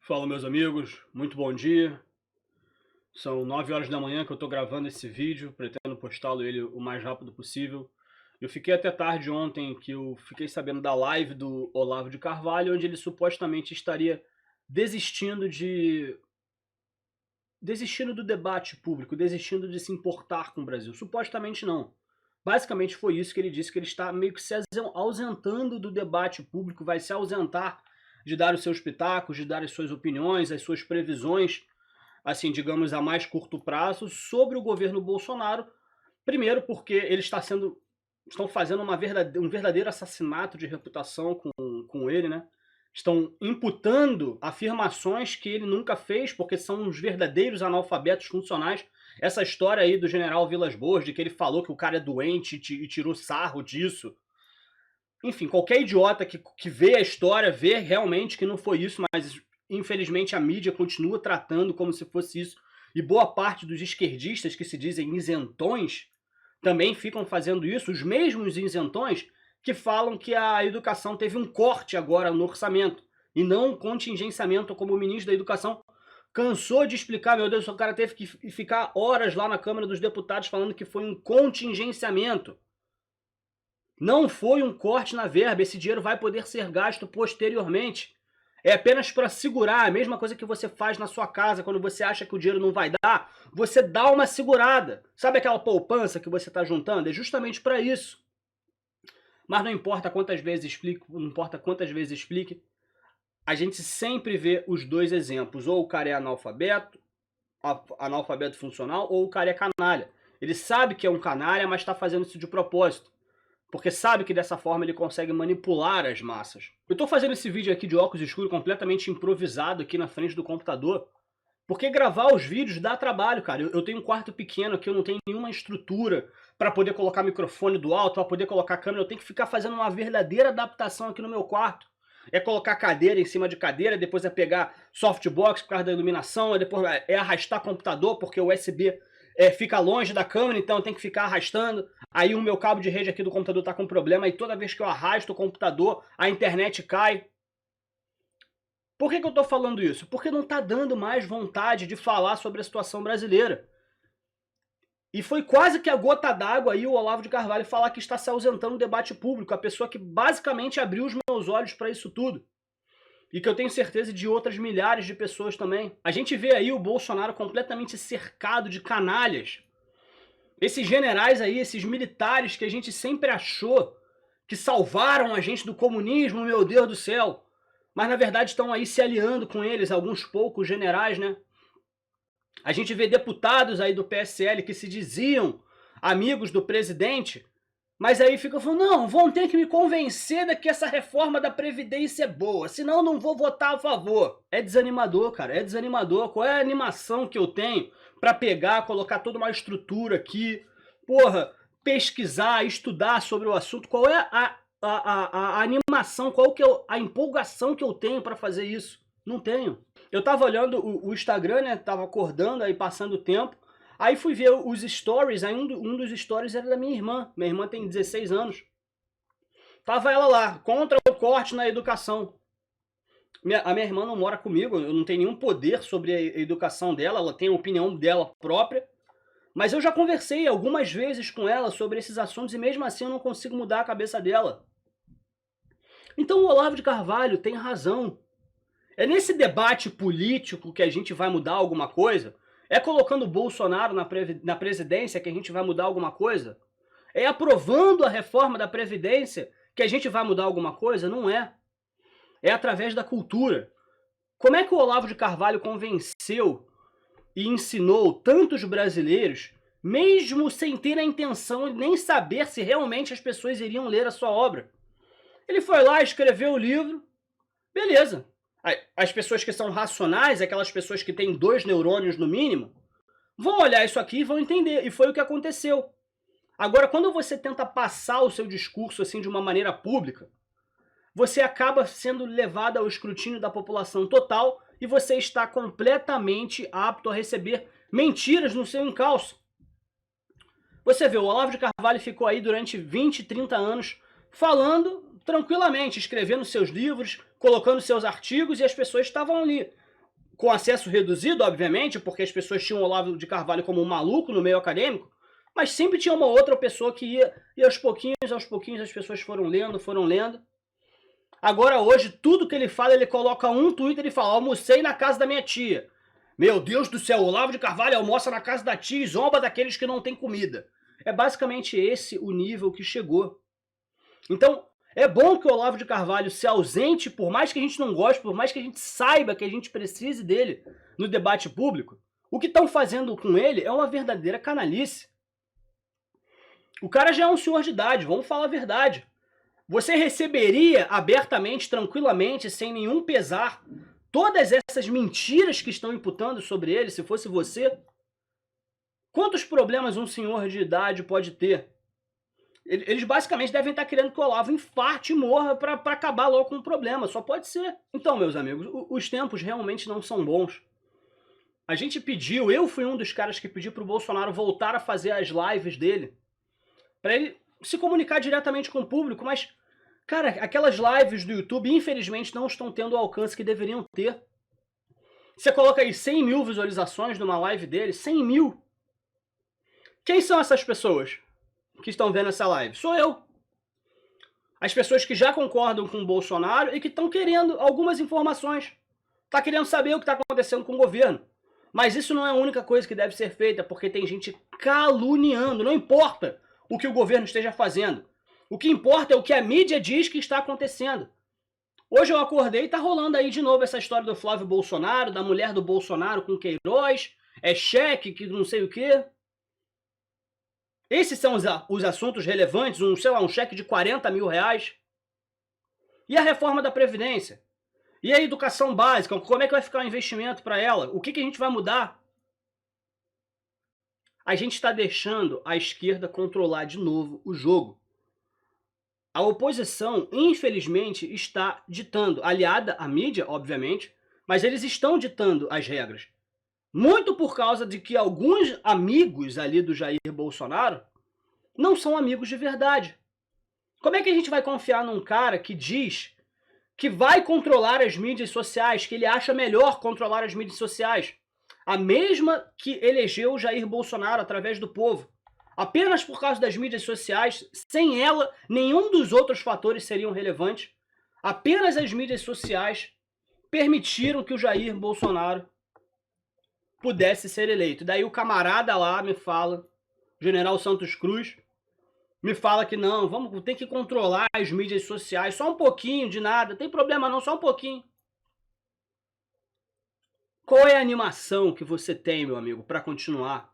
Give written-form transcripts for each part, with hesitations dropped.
Fala, meus amigos, muito bom dia. São 9 horas da manhã que eu estou gravando esse vídeo, pretendo postá-lo ele o mais rápido possível. Eu fiquei até tarde ontem que eu fiquei sabendo da live do Olavo de Carvalho, onde ele supostamente estaria desistindo de desistindo do debate público, desistindo de se importar com o Brasil. Supostamente não. Basicamente foi isso que ele disse, que ele está meio que se ausentando do debate público, vai se ausentar de dar os seus pitacos, de dar as suas opiniões, as suas previsões, assim, digamos, a mais curto prazo, sobre o governo Bolsonaro. Primeiro porque ele estão fazendo um verdadeiro assassinato de reputação com ele, né? Estão imputando afirmações que ele nunca fez, porque são uns verdadeiros analfabetos funcionais. Essa história aí do general Vilas Boas, de que ele falou que o cara é doente e tirou sarro disso. Enfim, qualquer idiota que vê a história vê realmente que não foi isso, mas infelizmente a mídia continua tratando como se fosse isso. E boa parte dos esquerdistas que se dizem isentões também ficam fazendo isso, os mesmos isentões que falam que a educação teve um corte agora no orçamento e não um contingenciamento, como o ministro da Educação cansou de explicar. Meu Deus, o cara teve que ficar horas lá na Câmara dos Deputados falando que foi um contingenciamento. Não foi um corte na verba, esse dinheiro vai poder ser gasto posteriormente. É apenas para segurar, a mesma coisa que você faz na sua casa, quando você acha que o dinheiro não vai dar, você dá uma segurada. Sabe aquela poupança que você está juntando? É justamente para isso. Mas não importa quantas vezes explique, não importa quantas vezes explique, a gente sempre vê os dois exemplos. Ou o cara é analfabeto funcional, ou o cara é canalha. Ele sabe que é um canalha, mas está fazendo isso de propósito. Porque sabe que dessa forma ele consegue manipular as massas. Eu tô fazendo esse vídeo aqui de óculos escuros completamente improvisado aqui na frente do computador, porque gravar os vídeos dá trabalho, cara. Eu tenho um quarto pequeno aqui, eu não tenho nenhuma estrutura para poder colocar microfone do alto, para poder colocar câmera. Eu tenho que ficar fazendo uma verdadeira adaptação aqui no meu quarto. É colocar cadeira em cima de cadeira, depois é pegar softbox por causa da iluminação, depois é arrastar computador, porque o USB fica longe da câmera, então eu tenho que ficar arrastando. Aí o meu cabo de rede aqui do computador tá com problema, e toda vez que eu arrasto o computador, a internet cai. Por que eu tô falando isso? Porque não tá dando mais vontade de falar sobre a situação brasileira. E foi quase que a gota d'água aí o Olavo de Carvalho falar que está se ausentando do debate público, a pessoa que basicamente abriu os meus olhos para isso tudo. E que eu tenho certeza de outras milhares de pessoas também. A gente vê aí o Bolsonaro completamente cercado de canalhas. Esses generais aí, esses militares que a gente sempre achou que salvaram a gente do comunismo, meu Deus do céu. Mas na verdade estão aí se aliando com eles, alguns poucos generais, né? A gente vê deputados aí do PSL que se diziam amigos do presidente, mas aí ficam falando, não, vão ter que me convencer de que essa reforma da Previdência é boa, senão eu não vou votar a favor. É desanimador, cara, é desanimador. Qual é a animação que eu tenho para pegar, colocar toda uma estrutura aqui, porra, pesquisar, estudar sobre o assunto? Qual é a animação, qual que é a empolgação que eu tenho para fazer isso? Não tenho. Eu tava olhando o Instagram, né, tava acordando, aí passando o tempo, aí fui ver os stories, aí um dos stories era da minha irmã tem 16 anos. Tava ela lá, contra o corte na educação. A minha irmã não mora comigo, eu não tenho nenhum poder sobre a educação dela, ela tem a opinião dela própria, mas eu já conversei algumas vezes com ela sobre esses assuntos e mesmo assim eu não consigo mudar a cabeça dela. Então o Olavo de Carvalho tem razão. É nesse debate político que a gente vai mudar alguma coisa? É colocando o Bolsonaro na presidência que a gente vai mudar alguma coisa? É aprovando a reforma da Previdência que a gente vai mudar alguma coisa? Não é. É através da cultura. Como é que o Olavo de Carvalho convenceu e ensinou tantos brasileiros, mesmo sem ter a intenção de nem saber se realmente as pessoas iriam ler a sua obra? Ele foi lá, escreveu o livro, beleza. As pessoas que são racionais, aquelas pessoas que têm 2 neurônios no mínimo, vão olhar isso aqui e vão entender. E foi o que aconteceu. Agora, quando você tenta passar o seu discurso assim de uma maneira pública, você acaba sendo levado ao escrutínio da população total e você está completamente apto a receber mentiras no seu encalço. Você vê, o Olavo de Carvalho ficou aí durante 20, 30 anos falando tranquilamente, escrevendo seus livros, colocando seus artigos e as pessoas estavam ali. com acesso reduzido, obviamente, porque as pessoas tinham o Olavo de Carvalho como um maluco no meio acadêmico, mas sempre tinha uma outra pessoa que ia, e aos pouquinhos as pessoas foram lendo. Agora hoje, tudo que ele fala, ele coloca um Twitter e fala: almocei na casa da minha tia. Meu Deus do céu, Olavo de Carvalho almoça na casa da tia e zomba daqueles que não têm comida. É basicamente esse o nível que chegou. Então, é bom que o Olavo de Carvalho se ausente, por mais que a gente não goste, por mais que a gente saiba que a gente precise dele no debate público. O que estão fazendo com ele é uma verdadeira canalice. O cara já é um senhor de idade, vamos falar a verdade. Você receberia abertamente, tranquilamente, sem nenhum pesar, todas essas mentiras que estão imputando sobre ele, se fosse você? Quantos problemas um senhor de idade pode ter? Eles basicamente devem estar querendo que o Olavo infarte e morra para acabar logo com o problema. Só pode ser. Então, meus amigos, os tempos realmente não são bons. A gente pediu, eu fui um dos caras que pediu para o Bolsonaro voltar a fazer as lives dele, para ele se comunicar diretamente com o público, mas, cara, aquelas lives do YouTube, infelizmente, não estão tendo o alcance que deveriam ter. Você coloca aí 100 mil visualizações numa live dele, 100 mil. Quem são essas pessoas que estão vendo essa live? Sou eu. As pessoas que já concordam com o Bolsonaro e que estão querendo algumas informações. Tá querendo saber o que está acontecendo com o governo. Mas isso não é a única coisa que deve ser feita, porque tem gente caluniando. Não importa o que o governo esteja fazendo. O que importa é o que a mídia diz que está acontecendo. Hoje eu acordei e tá rolando aí de novo essa história do Flávio Bolsonaro, da mulher do Bolsonaro com Queiroz, é cheque, que não sei o quê. Esses são os assuntos relevantes, um cheque de 40 mil reais. E a reforma da Previdência? E a educação básica? Como é que vai ficar o investimento para ela? O que a gente vai mudar? A gente está deixando a esquerda controlar de novo o jogo. A oposição, infelizmente, está ditando, aliada à mídia, obviamente, mas eles estão ditando as regras. Muito por causa de que alguns amigos ali do Jair Bolsonaro não são amigos de verdade. Como é que a gente vai confiar num cara que diz que vai controlar as mídias sociais, que ele acha melhor controlar as mídias sociais? A mesma que elegeu o Jair Bolsonaro através do povo. Apenas por causa das mídias sociais, sem ela, nenhum dos outros fatores seriam relevantes. Apenas as mídias sociais permitiram que o Jair Bolsonaro pudesse ser eleito. Daí o camarada lá me fala, General Santos Cruz, me fala que não, vamos ter que controlar as mídias sociais, só um pouquinho de nada, tem problema não, só um pouquinho. Qual é a animação que você tem, meu amigo, para continuar?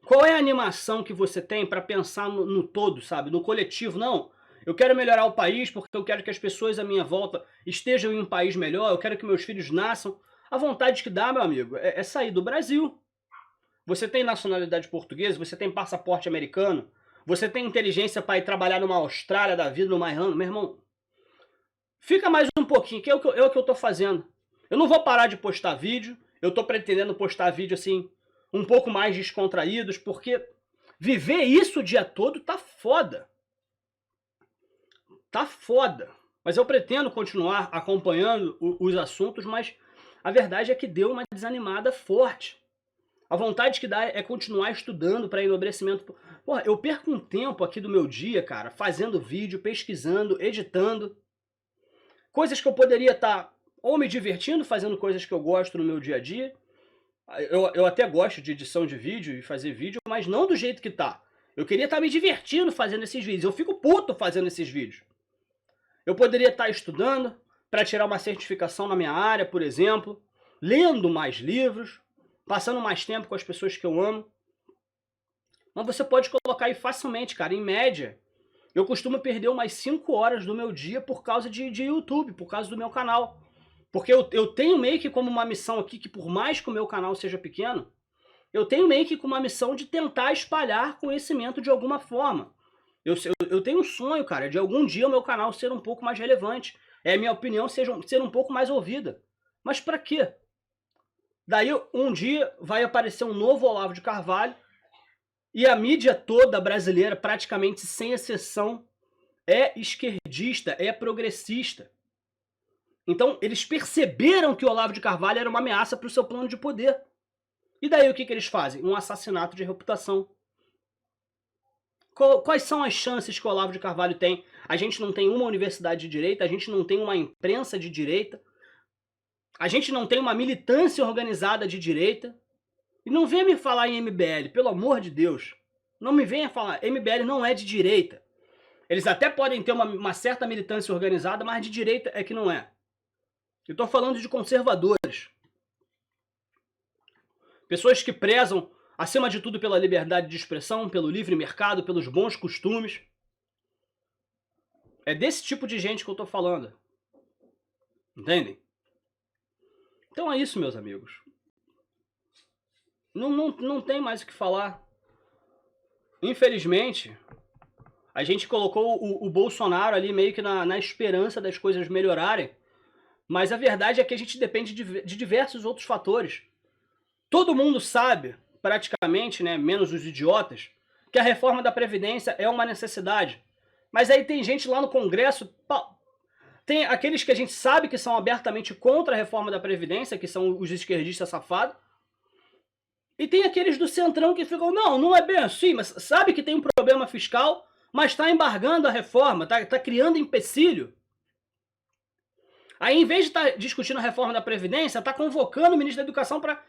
Qual é a animação que você tem para pensar no todo, sabe? No coletivo? Não, eu quero melhorar o país porque eu quero que as pessoas à minha volta estejam em um país melhor, eu quero que meus filhos nasçam. A vontade que dá, meu amigo, é sair do Brasil. Você tem nacionalidade portuguesa, você tem passaporte americano, você tem inteligência para ir trabalhar numa Austrália da vida, numa Irlanda, meu irmão. Fica mais um pouquinho, que é o que eu tô fazendo. Eu não vou parar de postar vídeo, eu tô pretendendo postar vídeo assim, um pouco mais descontraídos, porque viver isso o dia todo tá foda. Tá foda. Mas eu pretendo continuar acompanhando os assuntos, mas a verdade é que deu uma desanimada forte. A vontade que dá é continuar estudando para enobrecimento. Porra, eu perco um tempo aqui do meu dia, cara, fazendo vídeo, pesquisando, editando. Coisas que eu poderia estar ou me divertindo, fazendo coisas que eu gosto no meu dia a dia. Eu até gosto de edição de vídeo e fazer vídeo, mas não do jeito que tá. Eu queria estar me divertindo fazendo esses vídeos. Eu fico puto fazendo esses vídeos. Eu poderia estar estudando para tirar uma certificação na minha área, por exemplo, lendo mais livros, passando mais tempo com as pessoas que eu amo. Mas você pode colocar aí facilmente, cara, em média, eu costumo perder umas 5 horas do meu dia por causa de YouTube, por causa do meu canal. Porque eu tenho meio que como uma missão aqui, que por mais que o meu canal seja pequeno, eu tenho meio que como uma missão de tentar espalhar conhecimento de alguma forma. Eu tenho um sonho, cara, de algum dia o meu canal ser um pouco mais relevante. A minha opinião ser um pouco mais ouvida. Mas pra quê? Daí um dia vai aparecer um novo Olavo de Carvalho e a mídia toda brasileira, praticamente sem exceção, é esquerdista, é progressista. Então, eles perceberam que o Olavo de Carvalho era uma ameaça para o seu plano de poder. E daí o que eles fazem? Um assassinato de reputação. Quais são as chances que o Olavo de Carvalho tem? A gente não tem uma universidade de direita, a gente não tem uma imprensa de direita, a gente não tem uma militância organizada de direita. E não venha me falar em MBL, pelo amor de Deus. Não me venha falar, MBL não é de direita. Eles até podem ter uma certa militância organizada, mas de direita é que não é. Eu estou falando de conservadores. Pessoas que prezam, acima de tudo, pela liberdade de expressão, pelo livre mercado, pelos bons costumes. É desse tipo de gente que eu estou falando. Entendem? Então é isso, meus amigos. Não tem mais o que falar. Infelizmente, a gente colocou o Bolsonaro ali meio que na esperança das coisas melhorarem. Mas a verdade é que a gente depende de diversos outros fatores. Todo mundo sabe, praticamente, né, menos os idiotas, que a reforma da Previdência é uma necessidade. Mas aí tem gente lá no Congresso, tem aqueles que a gente sabe que são abertamente contra a reforma da Previdência, que são os esquerdistas safados, e tem aqueles do Centrão que ficam, não é bem assim, mas sabe que tem um problema fiscal, mas está embargando a reforma, está criando empecilho. Aí, em vez de estar discutindo a reforma da Previdência, está convocando o ministro da Educação para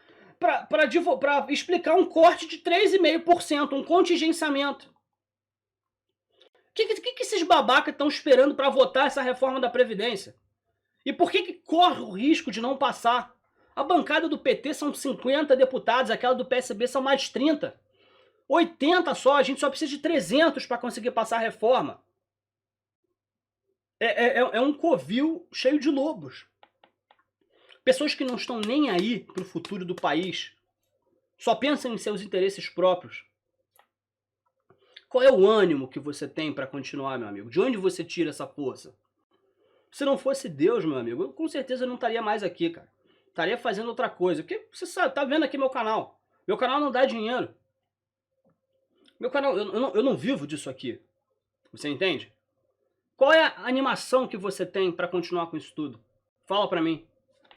explicar um corte de 3,5%, um contingenciamento. O que esses babacas estão esperando para votar essa reforma da Previdência? E por que corre o risco de não passar? A bancada do PT são 50 deputados, aquela do PSB são mais 30. 80 só, a gente só precisa de 300 para conseguir passar a reforma. É um covil cheio de lobos. Pessoas que não estão nem aí para o futuro do país. Só pensam em seus interesses próprios. Qual é o ânimo que você tem para continuar, meu amigo? De onde você tira essa força? Se não fosse Deus, meu amigo, eu com certeza não estaria mais aqui, cara. Estaria fazendo outra coisa. Porque você sabe, tá vendo aqui meu canal. Meu canal não dá dinheiro. Meu canal, eu não vivo disso aqui. Você entende? Qual é a animação que você tem para continuar com isso tudo? Fala pra mim.